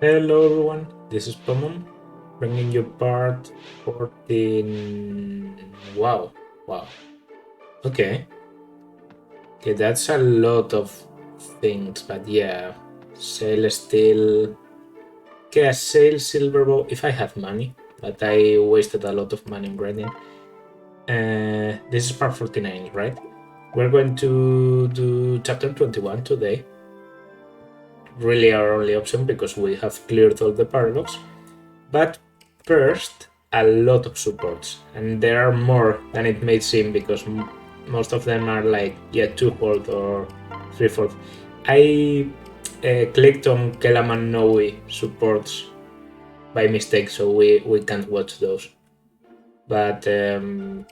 Hello everyone, this is Pomon, bringing you part 14. Wow, wow. Okay, okay, that's a lot of things, but yeah, Sail Steel. Okay, a Sail Silver Bow if I have money, but I wasted a lot of money in grinding. This is part 49, right? We're going to do chapter 21 today. Really, our only option because we have cleared all the paradox. But first, a lot of supports, and there are more than it may seem because most of them are like, yeah, 2-fold or 3-fold. I clicked on Kelaman Noe supports by mistake, so we can't watch those. But the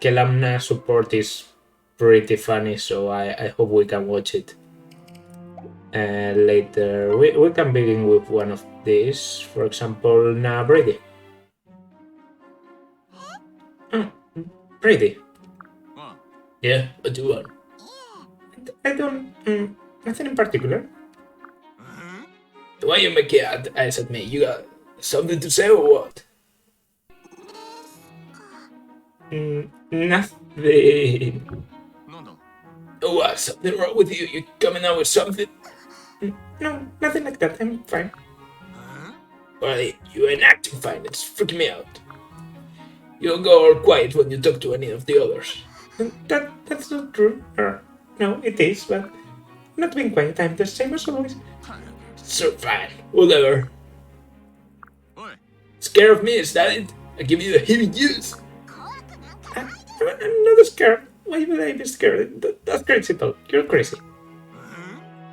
Kelamna support is pretty funny, so I hope we can watch it. Later, we can begin with one of these. For example, Brady. Oh, Brady. Yeah, what do you want? I don't. Nothing in particular. Why you make eyes at me? You got something to say or what? Nothing. Oh, what? Something wrong with you? You coming out with something? No, nothing like that. I'm fine. Well, you ain't acting fine. It's freaking me out. You go all quiet when you talk to any of the others. That's not true. No, it is, but not being quiet. I'm the same as always. So fine. Whatever. Scared of me, is that it? I give you the heebie-jeebies. I'm not scared. Why would I be scared? That's crazy, Paul. You're crazy.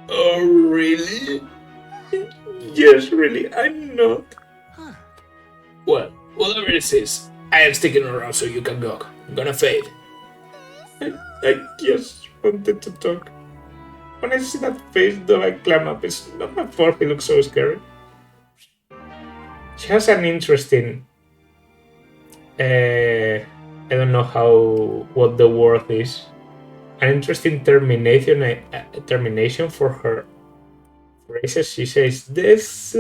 Oh, really? Yes, really. I'm not. Well, whatever it is, I am sticking around so you can go. I'm gonna fade. I just wanted to talk. When I see that face, though, I climb up. It's not my fault he looks so scary. She has an interesting. I don't know what the word is. An interesting termination for her phrases. She says this,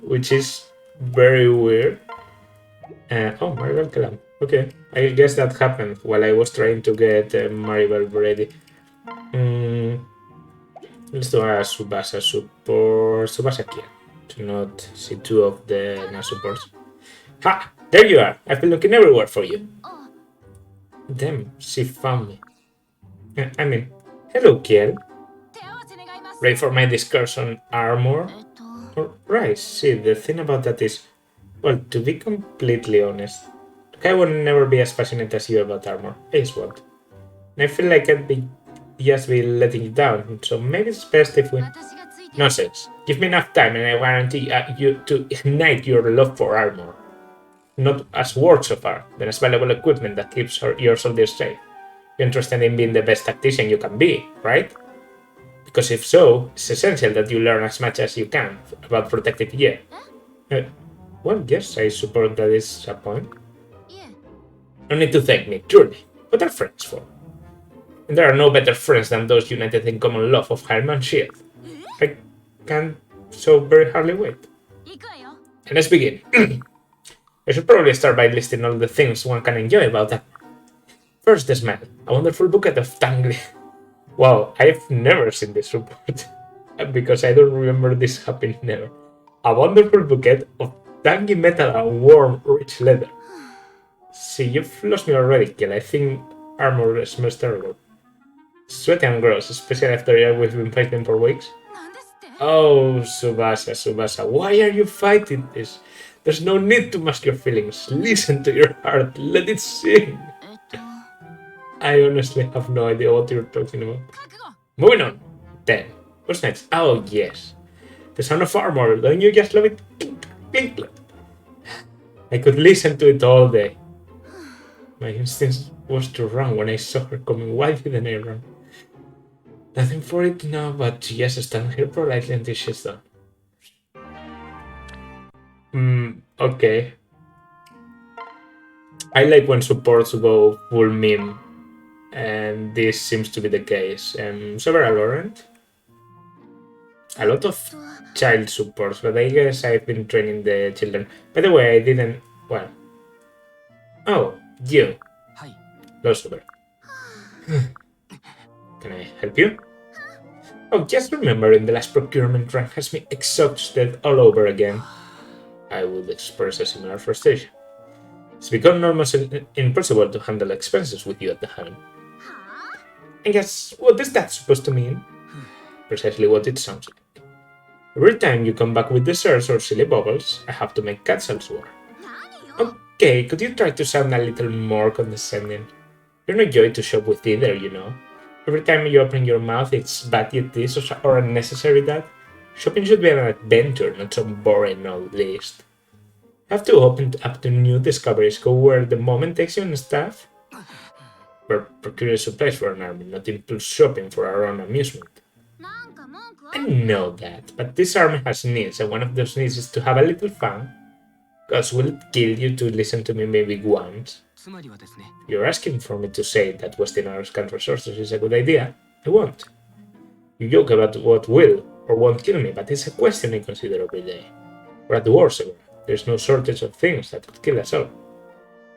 which is very weird. Oh, Maribel Kalam. Okay, I guess that happened while I was trying to get Maribel ready. Let's do a Subasa support. Subasa Kia. To not see two of the no supports. Ha! There you are! I've been looking everywhere for you. Damn, she found me. I mean, hello, Kiel. Ready for my discourse on armor? Right, see, the thing about that is, well, to be completely honest, I will never be as passionate as you about armor. I just won't. And I feel like I'd just be letting you down, so maybe it's best if we... Nonsense. Give me enough time and I guarantee you to ignite your love for armor. Not as works of art, but as valuable equipment that keeps your soldiers safe. You're interested in being the best tactician you can be, right? Because if so, it's essential that you learn as much as you can about protective gear. Well, yes, I suppose that is a point. No need to thank me, truly. What are friends for? And there are no better friends than those united in common love of Herman's shield. I can so very hardly wait. And let's begin. I should probably start by listing all the things one can enjoy about that. First, the smell. A wonderful bouquet of tangly. Wow, I've never seen this report. Because I don't remember this happening never. A wonderful bouquet of tangy metal and warm, rich leather. See, you've lost me already, Kiel. I think armor smells terrible. Sweaty and gross, especially after we've been fighting for weeks. Oh, Subasa, why are you fighting this? There's no need to mask your feelings. Listen to your heart, let it sing. I honestly have no idea what you're talking about. Moving on. Then, what's next? Oh, yes. The sound of armor, don't you just love it? Clink, clink. I could listen to it all day. My instinct was to run when I saw her coming. Why didn't I run? Nothing for it now, but just stand here politely until she's done. Okay. I like when supports go full meme, and this seems to be the case. Several Laurent. a lot of child supports, but I guess I've been training the children. By the way, I didn't... Well... Oh, you. Lost over. Can I help you? Oh, just remembering the last procurement run has me exhausted all over again. I would express a similar frustration. It's become almost impossible to handle expenses with you at the helm. I guess, what is that supposed to mean? Precisely what it sounds like. Every time you come back with desserts or silly bubbles, I have to make cuts elsewhere. Okay, could you try to sound a little more condescending? You're no joy to shop with either, you know. Every time you open your mouth, it's bad yet this or unnecessary that. Shopping should be an adventure, not some boring old list. Have to open up to new discoveries, go where the moment takes you and stuff. We're procuring supplies for an army, not impulse shopping for our own amusement. I know that, but this army has needs, and one of those needs is to have a little fun. Cause will it kill you to listen to me maybe once? You're asking for me to say that wasting our scant resources is a good idea. I won't. You joke about what will or won't kill me, but it's a question I consider every day. We're at the war zone. There's no shortage of things that could kill us all.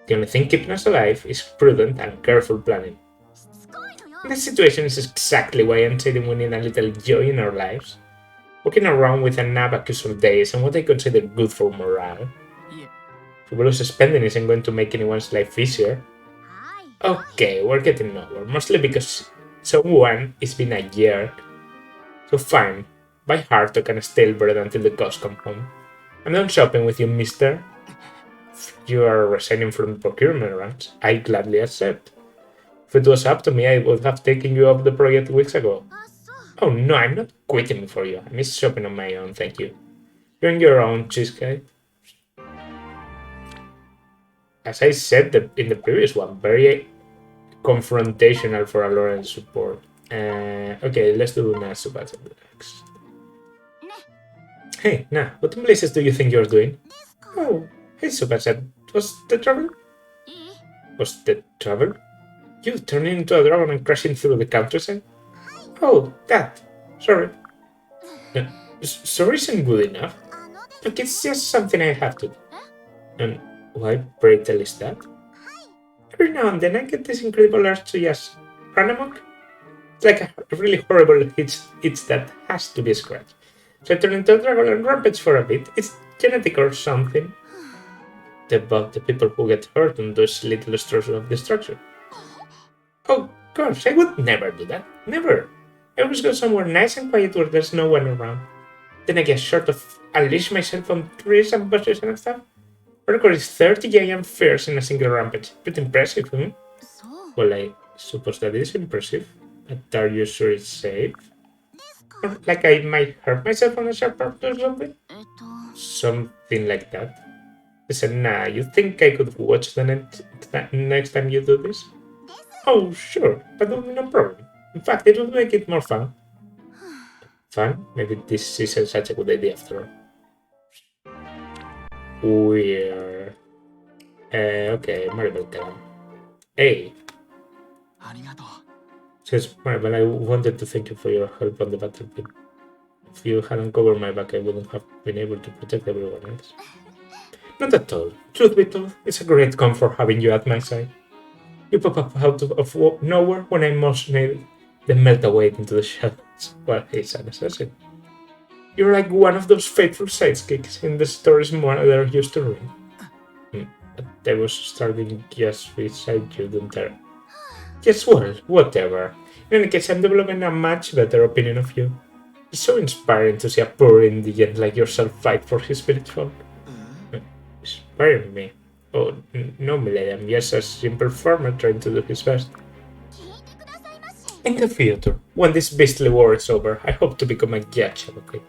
The only thing keeping us alive is prudent and careful planning. This situation is exactly why I'm saying we need a little joy in our lives. Walking around with an abacus all day is what I consider good for morale. Frivolous spending isn't going to make anyone's life easier. Okay, we're getting nowhere, mostly because someone is being a jerk. So fine, buy hard talk and stale bread until the cows come home. I'm done shopping with you, mister. If you are resigning from the procurement runs, I gladly accept. If it was up to me, I would have taken you off the project weeks ago. Oh no, I'm not quitting for you. I miss shopping on my own, thank you. You're on your own, cheesecake. As I said in the previous one, very confrontational for a Lawrence support. Okay, let's do Nasubatsu next. Hey, Nah, what in places do you think you're doing? Oh, hey Subasa, was the trouble? Was the trouble? You turning into a dragon and crashing through the countryside? Oh, that. Sorry. Sorry isn't good enough. Look, it's just something I have to do. And why, pray tell, is that? Every now and then I get this incredible urge to just run amok. It's like a really horrible itch that has to be scratched. So I turn into a dragon and rampage for a bit. It's genetic or something. About the people who get hurt on those little strokes of destruction. Oh gosh, I would never do that. Never. I always go somewhere nice and quiet where there's no one around. Then I get short of unleash myself on trees and bushes and stuff. I recorded 30 giant fairs in a single rampage. Pretty impressive, hmm? Well, I suppose that is impressive. But are you sure it's safe? Or like I might hurt myself on a sharp part or something? Something like that. Listen, Nah, you think I could watch the next time you do this? Oh, sure, that would be no problem. In fact, it would make it more fun. Fun? Maybe this isn't such a good idea after all. Weird. Okay, Maribel Kalam. Hey. Says Maribel, I wanted to thank you for your help on the battlefield. If you hadn't covered my back, I wouldn't have been able to protect everyone else. Not at all. Truth be told, it's a great comfort having you at my side. You pop up out of nowhere when I most needed, then melt away into the shadows while he's an assassin. You're like one of those faithful sidekicks in the stories mother used to read. But I was starting just beside you, don't I? Yes, well, whatever. In any case, I'm developing a much better opinion of you. It's so inspiring to see a poor indigent like yourself fight for his village folk. Inspiring me. Oh, no, milady, I'm just a simple farmer trying to do his best. In the future, when this beastly war is over, I hope to become a judge advocate.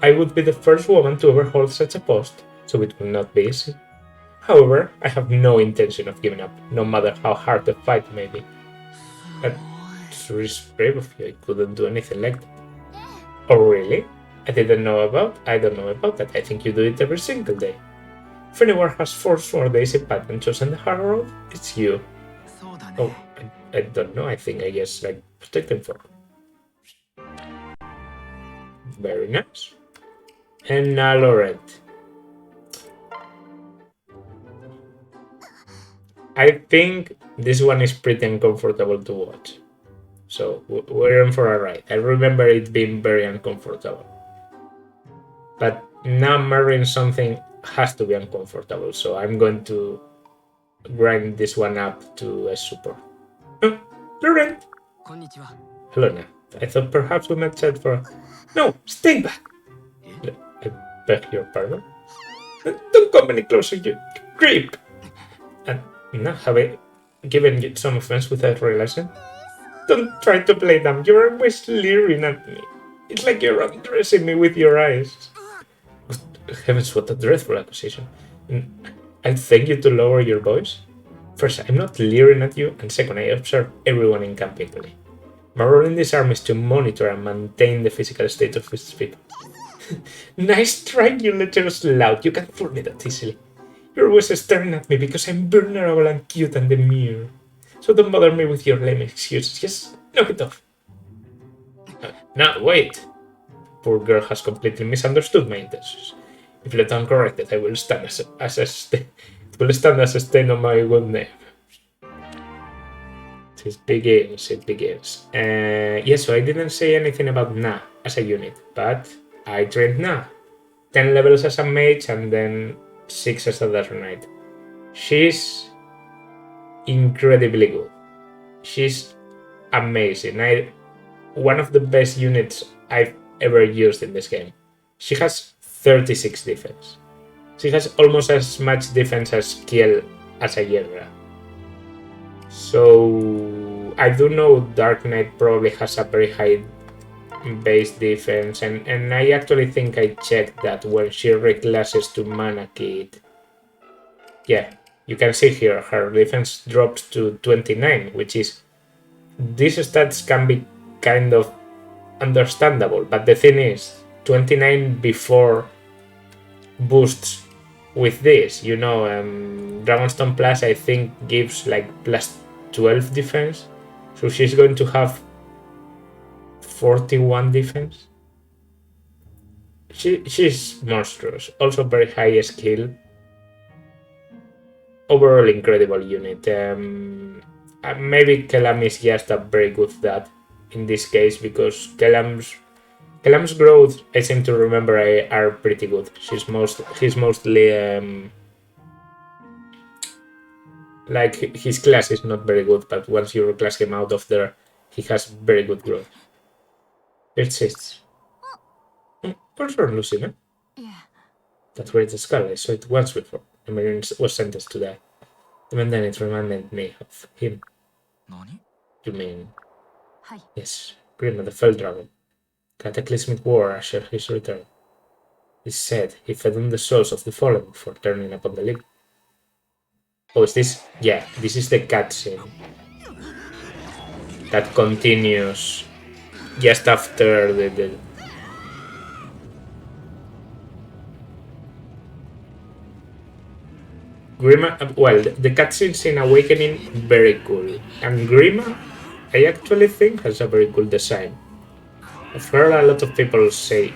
I would be the first woman to ever hold such a post, so it will not be easy. However, I have no intention of giving up, no matter how hard the fight may be. That's really brave of you, I couldn't do anything like that. Oh really? I don't know about that, I think you do it every single day. If anyone has forced for the easy path and chosen the hard road, it's you. Oh, I don't know, I think I just like protecting folk. Very nice. And now Laurent. I think this one is pretty uncomfortable to watch. So we're in for a ride. I remember it being very uncomfortable. But now marrying something has to be uncomfortable, so I'm going to grind this one up to a super. Oh, Laurent! Hello now. I thought perhaps we might chat for... No, stay back! I beg your pardon? Don't come any closer, you creep! And now have I given you some offense without realizing? Don't try to play dumb, you're always leering at me. It's like you're undressing me with your eyes. Heavens, what a dreadful accusation. I thank you to lower your voice. First, I'm not leering at you, and second, I observe everyone in camp equally. My role in this army is to monitor and maintain the physical state of its people. Nice try, you lecherous lout. You can't fool me that easily. You're always staring at me because I'm vulnerable and cute and demure. So don't bother me with your lame excuses. Just knock it off. No, wait. Poor girl has completely misunderstood my intentions. If left uncorrected, I will stand as a stain on my good name. It begins. Yes, so I didn't say anything about Na as a unit, but I trained Na. 10 levels as a mage and then 6 as a Desert Knight. She's incredibly good. She's amazing. One of the best units I've ever used in this game. She has 36 defense. She has almost as much defense as Kiel as a Yerra. So I do know Dark Knight probably has a very high base defense, and I actually think I checked that when she reclasses to Mana Kid. Yeah, you can see here her defense drops to 29, which is... These stats can be kind of understandable, but the thing is, 29 before boosts with this, Dragonstone Plus I think gives like plus 12 defense, so she's going to have 41 defense. She's monstrous, also very high skill. Overall incredible unit. Maybe Kellam is just a very good that in this case, because Kellam's growth, I seem to remember, are pretty good. He's mostly like his class is not very good, but once you reclass him out of there, he has very good growth. Persists. For sure, Lucina. Yeah. That great skull, I saw it once before. The man was sentenced to die. Even then, it reminded me of him. Nani? You mean? Hi. Yes, Grima the Fell Dragon. Cataclysmic war usher his return. It's said he fed on the souls of the fallen before turning upon the living. Oh, is this? Yeah, this is the cutscene that continues just after the Grima. Well, the cutscenes in Awakening very cool, and Grima, I actually think has a very cool design. I've heard a lot of people say.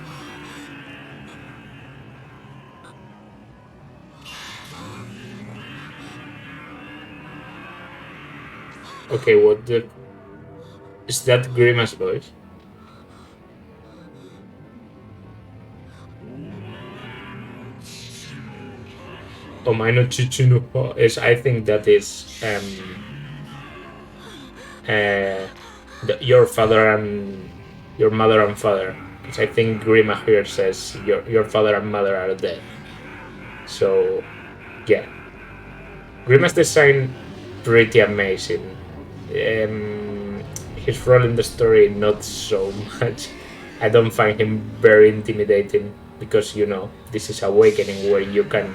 Okay, is that Grima's voice? Omaino Chichinupo is, I think that is your father and your mother and father. Because I think Grima here says your father and mother are dead. So yeah, Grima's design pretty amazing. His role in the story not so much. I don't find him very intimidating because this is Awakening where you can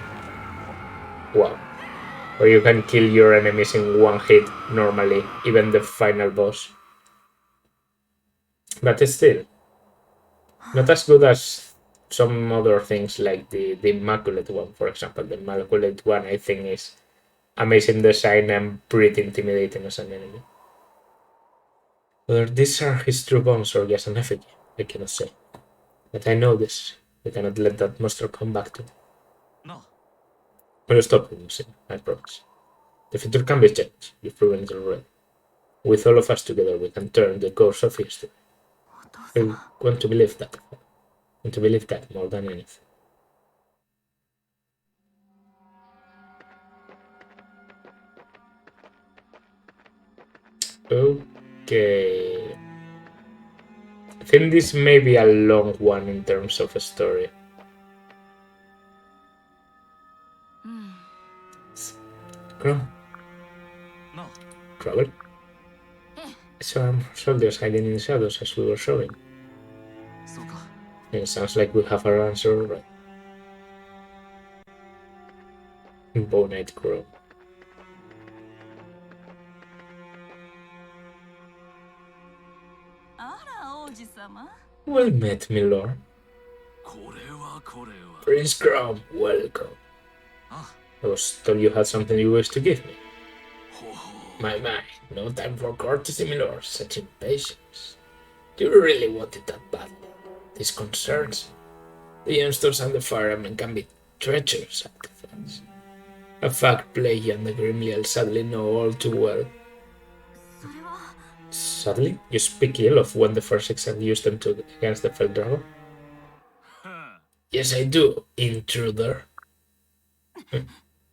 where you can kill your enemies in one hit normally, even the final boss. But still, not as good as some other things like the Immaculate one, for example. The Immaculate one I think is amazing design and pretty intimidating as an enemy. Whether these are his true bones or just an effigy, I cannot say. But I know this. We cannot let that monster come back to me. No. We'll stop him soon, I promise. The future can be changed. You've proven it already. With all of us together, we can turn the course of history. I want to believe that. I want to believe that more than anything. Okay. I think this may be a long one in terms of a story. Chrome. No. Trouble? Some soldiers hiding in the shadows as we were showing. It sounds like we have our answer already. Bonite Chrome. Well met, my lord. Prince Chrome, welcome. I was told you had something you wish to give me. My, no time for courtesy, my lord. Such impatience. Do you really want it that badly? This concerns me. The youngsters and the firemen can be treacherous artifacts. A fact Plegia and the Grimliel sadly know all too well. Sadly? You speak ill of when the first exam used them to against the Fell Dragon? Yes, I do, intruder.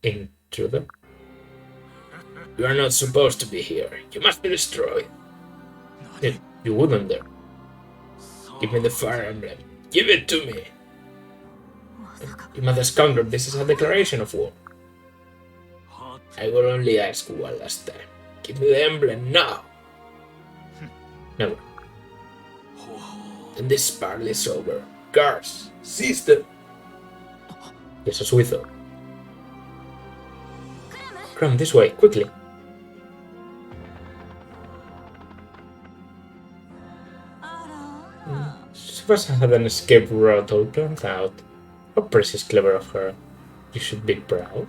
Intruder? You are not supposed to be here. You must be destroyed. You wouldn't dare. Give me the fire emblem. Give it to me. You mother scoundrel, this is a declaration of war. I will only ask one last time. Give me the emblem now. Never. Then this battle is over. Guards, seize them. Yes, as we thought. Chrome, this way, quickly. Subasa had an escape route all planned out. How precious clever of her. You should be proud.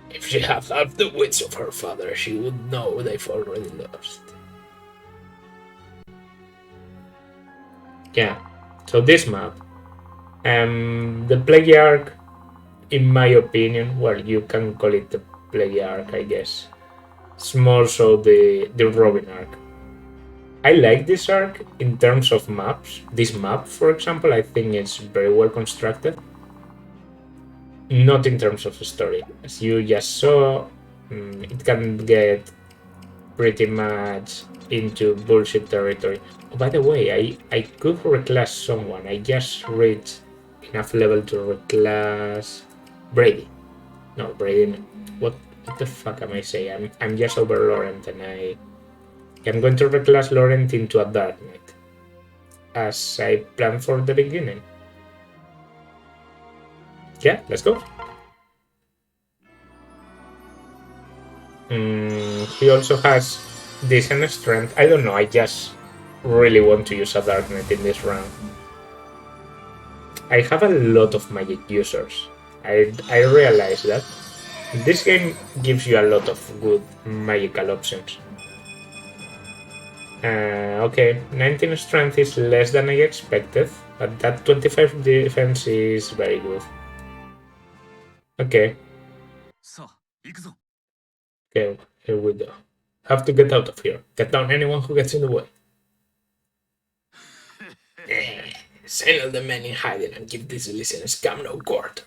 If she had half the wits of her father, she would know they've already lost. Yeah, so this map. The Plegia arc, in my opinion, well, you can call it the Plegia arc, I guess. It's more so the Robin arc. I like this arc in terms of maps. This map, for example, I think it's very well constructed. Not in terms of story. As you just saw, it can get pretty much into bullshit territory. Oh, by the way, I could reclass someone. I just reached enough level to reclass Brady. No, Brady. What the fuck am I saying? I'm just over Laurent, and I'm going to reclass Laurent into a Dark Knight, as I planned for the beginning. Yeah, let's go. He also has decent strength. I don't know, I just really want to use a Dark Knight in this round. I have a lot of magic users. I realize that. This game gives you a lot of good magical options. Okay, 19 strength is less than I expected, but that 25 defense is very good. Okay. Okay, here we go. Have to get out of here. Get down anyone who gets in the way. Send all the men in hiding and give these listeners scam no quarter.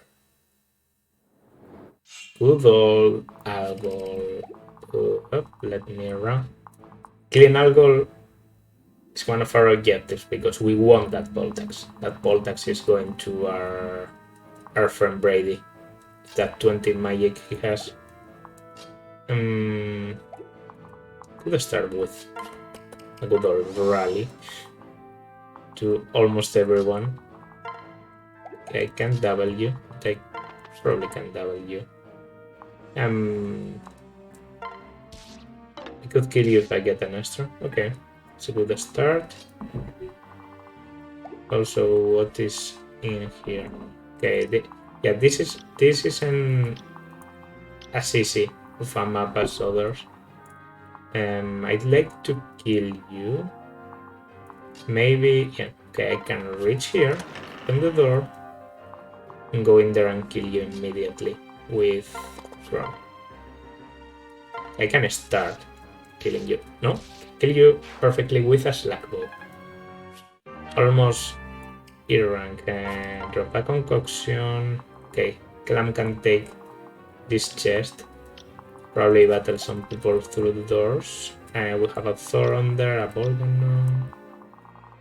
Good old Algol. Let me run. Killing Algol is one of our objectives because we want that Voltax. That Voltax is going to our friend Brady. That 20 magic he has. Could start with a good old rally to almost everyone. Okay, I can W. I probably can W. I could kill you if I get an extra. Okay, it's a good start. Also, what is in here? Okay, this is an assisi of a map as others. I'd like to kill you. Maybe, yeah, okay, I can reach here, open the door, and go in there and kill you immediately with Chrome. I can start killing you. No? Kill you perfectly with a slack bow. Almost E rank. Drop a concoction. Okay, Clam can take this chest. Probably battle some people through the doors. We have a Thor on there, a Volcano.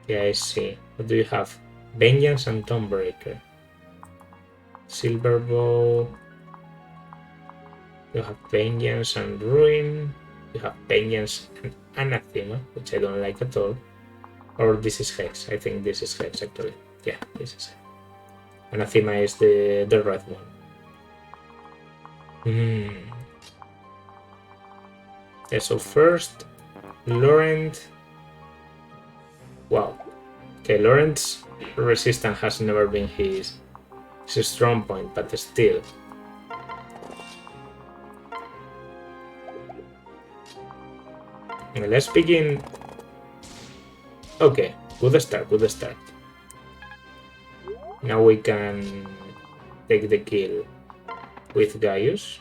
Yeah, I see. What do you have? Vengeance and Thornbreaker. Silver Bow. You have Vengeance and Ruin. You have Vengeance and Anathema, which I don't like at all. Or this is Hex. I think this is Hex actually. Yeah, this is Hex. Anathema is the red one. Yeah, so first, Laurent. Wow. Okay, Laurent's resistance has never been his strong point, but still. Let's begin. Okay, good start, good start. Now we can take the kill with Gaius.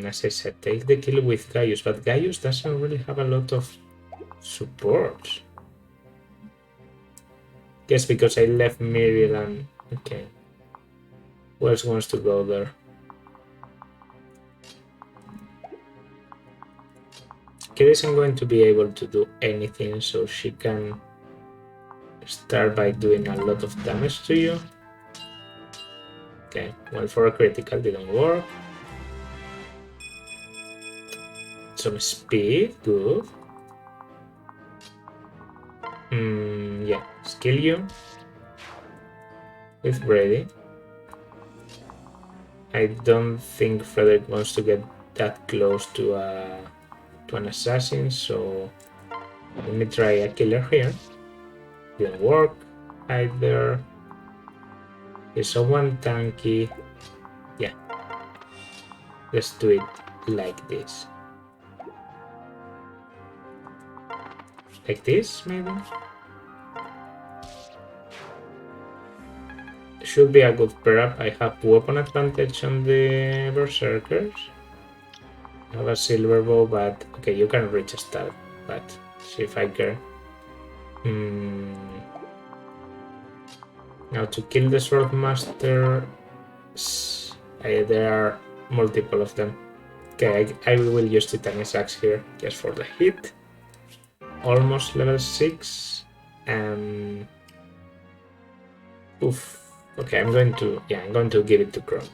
As I said, take the kill with Gaius, but Gaius doesn't really have a lot of support. Guess because I left Miriel and... Okay. Who else wants to go there? Kid isn't going to be able to do anything, so she can start by doing a lot of damage to you. Okay, well, for a critical didn't work. Some speed, good. Yeah, skill you with Brady. I don't think Frederick wants to get that close to an assassin, so let me try a killer here. Didn't work either. Is someone tanky? Yeah. Let's do it like this. Like this, maybe? Should be a good pair up. I have weapon advantage on the Berserkers. I have a silver bow, but okay, you can reach a stab, but see if I care. Now to kill the Swordmaster, there are multiple of them. Okay, I will use Titanic Axe here just for the hit. Almost level 6. Oof. Okay, I'm going to give it to Chrome.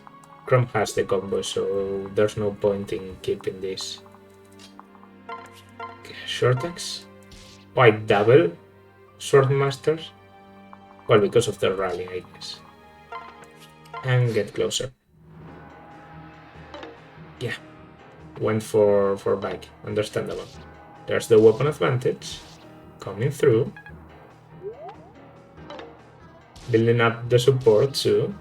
Chrome has the combo, so there's no point in keeping this. Okay, short axe. Why double Swordmasters? Well, because of the rally, I guess. And get closer. Yeah. Went for back. Understandable. There's the weapon advantage coming through. Building up the support too.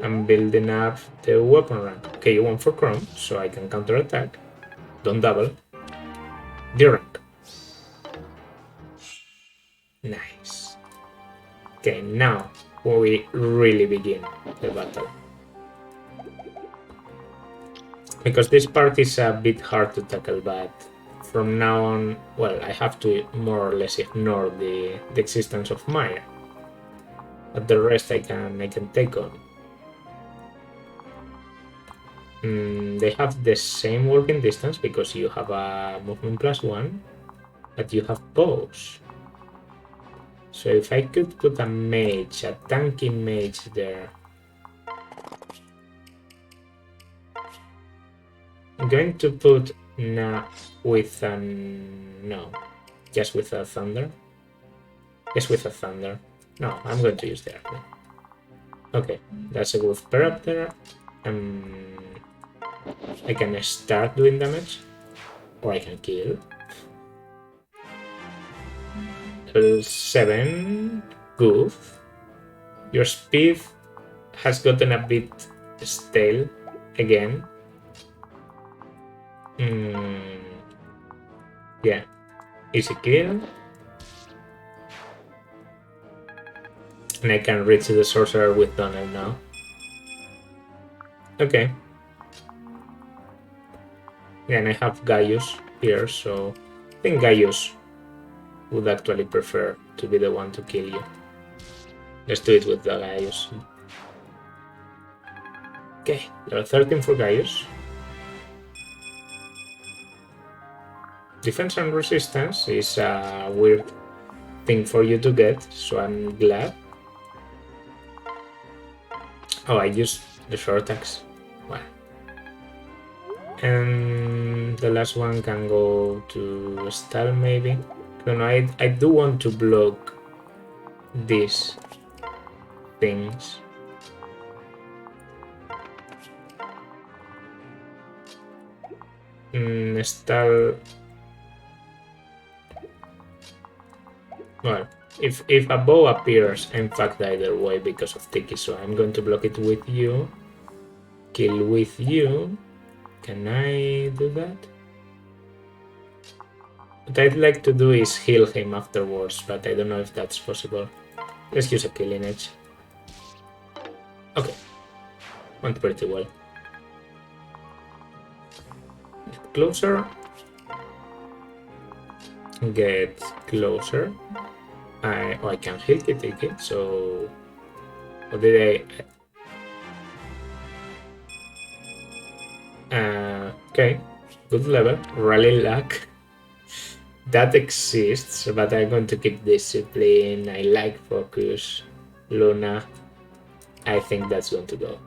I'm building up the weapon rank. Okay, you went for Chrome, so I can counterattack. Don't double. D rank. Nice. Okay, now we really begin the battle. Because this part is a bit hard to tackle, but from now on, well, I have to more or less ignore the existence of Maya. But the rest I can take on. They have the same walking distance because you have a movement +1, but you have bows. So if I could put a mage, a tanky mage there. I'm going to put with just with a thunder. Yes, with a thunder. No, I'm going to use the army. Okay, that's a good pair up there. I can start doing damage, or I can kill. Level 7, good. Your speed has gotten a bit Stale again. Yeah, easy kill. And I can reach the sorcerer with Donald now. Okay. Yeah, and I have Gaius here, so I think Gaius would actually prefer to be the one to kill you. Let's do it with the Gaius. Okay, level 13 for Gaius. Defense and resistance is a weird thing for you to get, so I'm glad. Oh, I used the short axe. Well. And the last one can go to stall maybe. I don't know, I do want to block these things. Stall. Well, if a bow appears, I'm fucked either way because of Tiki, so I'm going to block it with you. Kill with you. Can I do that? What I'd like to do is heal him afterwards, but I don't know if that's possible. Let's use a killing edge. Okay. Went pretty well. Get closer. Get closer. I can heal it, so... What did I... okay. Good level. Rally luck. That exists, but I'm going to keep discipline. I like focus. Luna. I think that's going to go.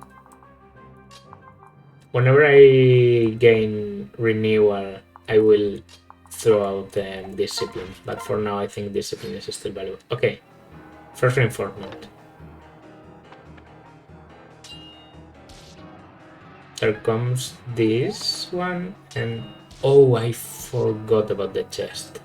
Whenever I gain renewal, I will throw out discipline. But for now, I think discipline is still valuable. Okay. First reinforcement. There comes this one, and oh, I forgot about the chest.